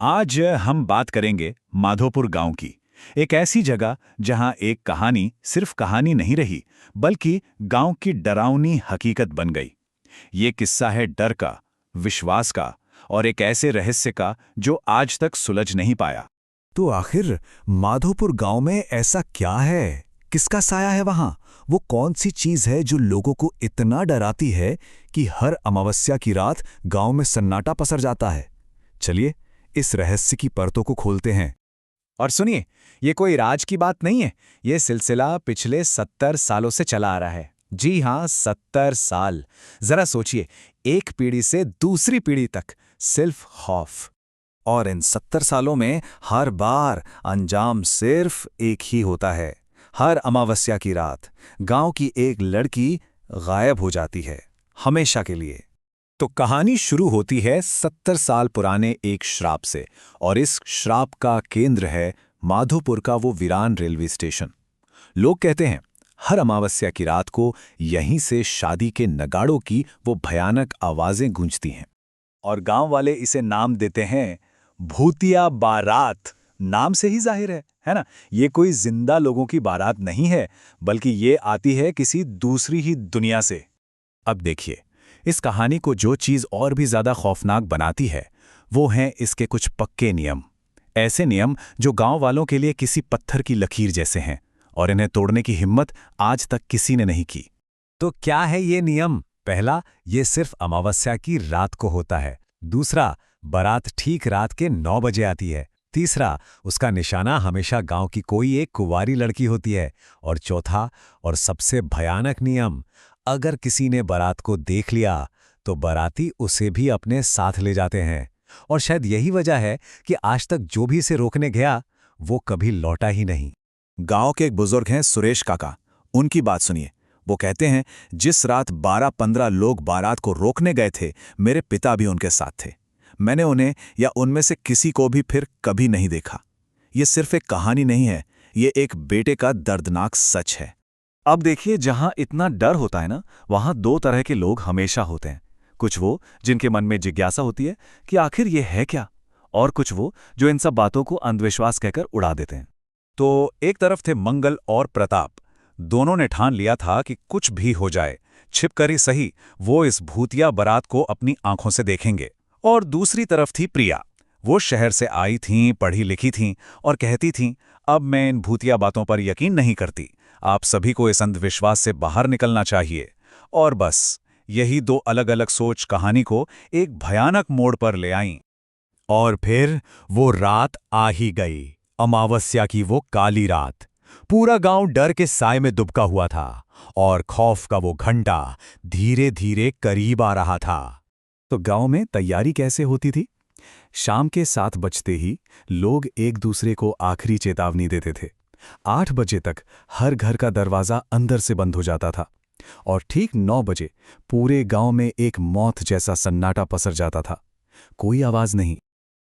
आज हम बात करेंगे माधोपुर गांव की। एक ऐसी जगह जहां एक कहानी सिर्फ कहानी नहीं रही, बल्कि गांव की डरावनी हकीकत बन गई। ये किस्सा है डर का, विश्वास का और एक ऐसे रहस्य का जो आज तक सुलझ नहीं पाया। तो आखिर माधोपुर गांव में ऐसा क्या है? किसका साया है वहां? वो कौन सी चीज है जो लोगों को इतना डराती है कि हर अमावस्या की रात गांव में सन्नाटा पसर जाता है? चलिए इस रहस्य की परतों को खोलते हैं। और सुनिए, ये कोई राज की बात नहीं है। ये सिलसिला पिछले 70 सालों से चला आ रहा है। जी हाँ, 70 साल। जरा सोचिए, एक पीढ़ी से दूसरी पीढ़ी तक सिर्फ खौफ। और इन 70 सालों में हर बार अंजाम सिर्फ एक ही होता है। हर अमावस्या की रात गांव की एक लड़की गायब हो जाती है, हमेशा के लिए। तो कहानी शुरू होती है 70 साल पुराने एक श्राप से, और इस श्राप का केंद्र है माधोपुर का वो वीरान रेलवे स्टेशन। लोग कहते हैं हर अमावस्या की रात को यहीं से शादी के नगाड़ों की वो भयानक आवाजें गूंजती हैं, और गांव वाले इसे नाम देते हैं भूतिया बारात। नाम से ही जाहिर है ना? ये कोई जिंदा लोगों की बारात नहीं है, बल्कि ये आती है किसी दूसरी ही दुनिया से। अब देखिए, इस कहानी को जो चीज और भी ज्यादा खौफनाक बनाती है वो हैं इसके कुछ पक्के नियम। ऐसे नियम जो गांव वालों के लिए किसी पत्थर की लकीर जैसे हैं, और इन्हें तोड़ने की हिम्मत आज तक किसी ने नहीं की। तो क्या है ये नियम? पहला, ये सिर्फ अमावस्या की रात को होता है। दूसरा, बारात ठीक रात के 9 बजे आती है। तीसरा, उसका निशाना हमेशा गांव की कोई एक कुंवारी लड़की होती है। और चौथा और सबसे भयानक नियम, अगर किसी ने बारात को देख लिया तो बाराती उसे भी अपने साथ ले जाते हैं। और शायद यही वजह है कि आज तक जो भी इसे रोकने गया वो कभी लौटा ही नहीं। गांव के एक बुजुर्ग हैं सुरेश काका। उनकी बात सुनिए। वो कहते हैं जिस रात 12-15 लोग बारात को रोकने गए थे, मेरे पिता भी उनके साथ थे। मैंने उन्हें या उनमें से किसी को भी फिर कभी नहीं देखा। ये सिर्फ एक कहानी नहीं है, ये एक बेटे का दर्दनाक सच है। अब देखिए, जहां इतना डर होता है ना, वहां दो तरह के लोग हमेशा होते हैं। कुछ वो जिनके मन में जिज्ञासा होती है कि आखिर ये है क्या, और कुछ वो जो इन सब बातों को अंधविश्वास कहकर उड़ा देते हैं। तो एक तरफ थे मंगल और प्रताप। दोनों ने ठान लिया था कि कुछ भी हो जाए, छिपकर ही सही, वो इस भूतिया बारात को अपनी आंखों से देखेंगे। और दूसरी तरफ थी प्रिया। वो शहर से आई थीं, पढ़ी लिखी थीं, और कहती थीं, अब मैं इन भूतिया बातों पर यकीन नहीं करती। आप सभी को इस अंधविश्वास से बाहर निकलना चाहिए। और बस यही दो अलग अलग सोच कहानी को एक भयानक मोड़ पर ले आईं। और फिर वो रात आ ही गई, अमावस्या की वो काली रात। पूरा गांव डर के साए में दुबका हुआ था, और खौफ का वो घंटा धीरे धीरे करीब आ रहा था। तो गांव में तैयारी कैसे होती थी? शाम के 7 बजते ही लोग एक दूसरे को आखिरी चेतावनी देते थे। 8 बजे तक हर घर का दरवाजा अंदर से बंद हो जाता था, और ठीक 9 बजे पूरे गांव में एक मौत जैसा सन्नाटा पसर जाता था। कोई आवाज नहीं।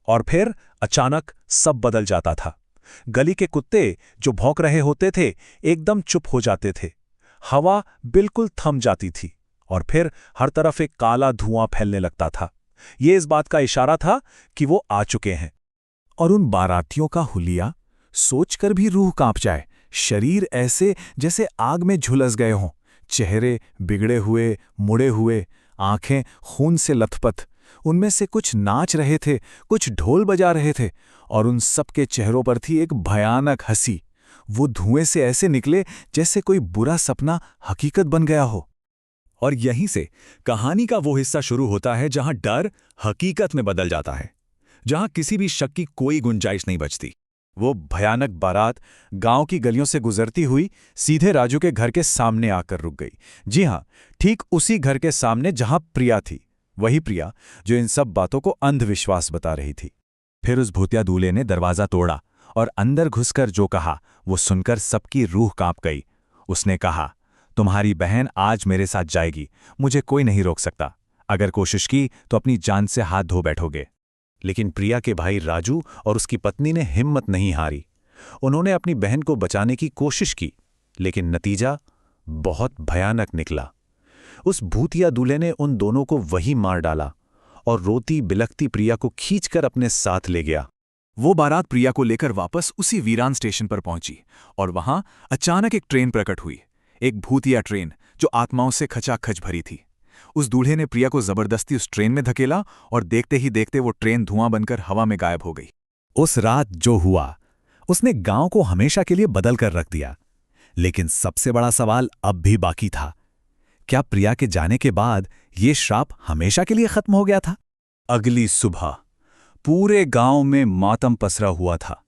और फिर अचानक सब बदल जाता था। गली के कुत्ते जो भौंक रहे होते थे एकदम चुप हो जाते थे। हवा बिल्कुल थम जाती थी, और फिर हर तरफ एक काला धुआं फैलने लगता था। ये इस बात का इशारा था कि वो आ चुके हैं। और उन बारातियों का हुलिया सोचकर भी रूह कांप जाए। शरीर ऐसे जैसे आग में झुलस गए हों, चेहरे बिगड़े हुए, मुड़े हुए, आंखें खून से लथपथ। उनमें से कुछ नाच रहे थे, कुछ ढोल बजा रहे थे, और उन सब के चेहरों पर थी एक भयानक हंसी। वो धुएं से ऐसे निकले जैसे कोई बुरा सपना हकीकत बन गया हो। और यहीं से कहानी का वो हिस्सा शुरू होता है जहां डर हकीकत में बदल जाता है, जहां किसी भी शक की कोई गुंजाइश नहीं बचती। वो भयानक बारात गांव की गलियों से गुजरती हुई सीधे राजू के घर के सामने आकर रुक गई। जी हां, ठीक उसी घर के सामने जहां प्रिया थी। वही प्रिया जो इन सब बातों को अंधविश्वास बता रही थी। फिर उस भूतिया दूल्हे ने दरवाजा तोड़ा, और अंदर घुसकर जो कहा वो सुनकर सबकी रूह कांप गई। उसने कहा, तुम्हारी बहन आज मेरे साथ जाएगी, मुझे कोई नहीं रोक सकता। अगर कोशिश की तो अपनी जान से हाथ धो बैठोगे। लेकिन प्रिया के भाई राजू और उसकी पत्नी ने हिम्मत नहीं हारी। उन्होंने अपनी बहन को बचाने की कोशिश की, लेकिन नतीजा बहुत भयानक निकला। उस भूतिया दूल्हे ने उन दोनों को वहीं मार डाला, और रोती बिलखती प्रिया को खींचकर अपने साथ ले गया। वो बारात प्रिया को लेकर वापस उसी वीरान स्टेशन पर पहुंची और वहां अचानक एक ट्रेन प्रकट हुई, एक भूतिया ट्रेन जो आत्माओं से खचाखच भरी थी। उस दूल्हे ने प्रिया को जबरदस्ती उस ट्रेन में धकेला और देखते ही देखते वो ट्रेन धुआं बनकर हवा में गायब हो गई। उस रात जो हुआ उसने गांव को हमेशा के लिए बदल कर रख दिया। लेकिन सबसे बड़ा सवाल अब भी बाकी था, क्या प्रिया के जाने के बाद ये श्राप हमेशा के लिए खत्म हो गया था? अगली सुबह पूरे गांव में मातम पसरा हुआ था।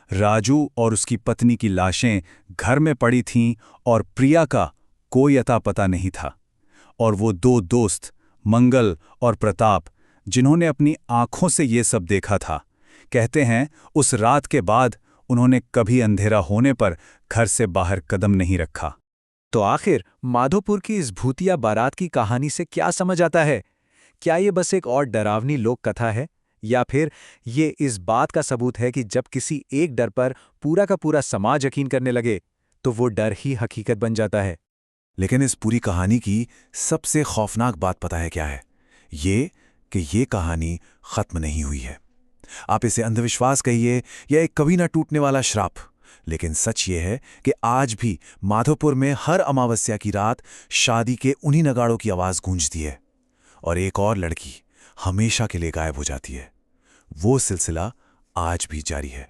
राजू और उसकी पत्नी की लाशें घर में पड़ी थीं और प्रिया का कोई अता पता नहीं था। और वो दो दोस्त, मंगल और प्रताप, जिन्होंने अपनी आंखों से ये सब देखा था, कहते हैं उस रात के बाद उन्होंने कभी अंधेरा होने पर घर से बाहर कदम नहीं रखा। तो आखिर माधोपुर की इस भूतिया बारात की कहानी से क्या समझ आता है? क्या ये बस एक और डरावनी लोक कथा है, या फिर ये इस बात का सबूत है कि जब किसी एक डर पर पूरा का पूरा समाज यकीन करने लगे तो वो डर ही हकीकत बन जाता है? लेकिन इस पूरी कहानी की सबसे खौफनाक बात पता है क्या है? ये कि ये कहानी खत्म नहीं हुई है। आप इसे अंधविश्वास कहिए या एक कभी ना टूटने वाला श्राप, लेकिन सच ये है कि आज भी माधोपुर में हर अमावस्या की रात शादी के उन्हीं नगाड़ों की आवाज गूंजती है और एक और लड़की हमेशा के लिए गायब हो जाती है। वो सिलसिला आज भी जारी है।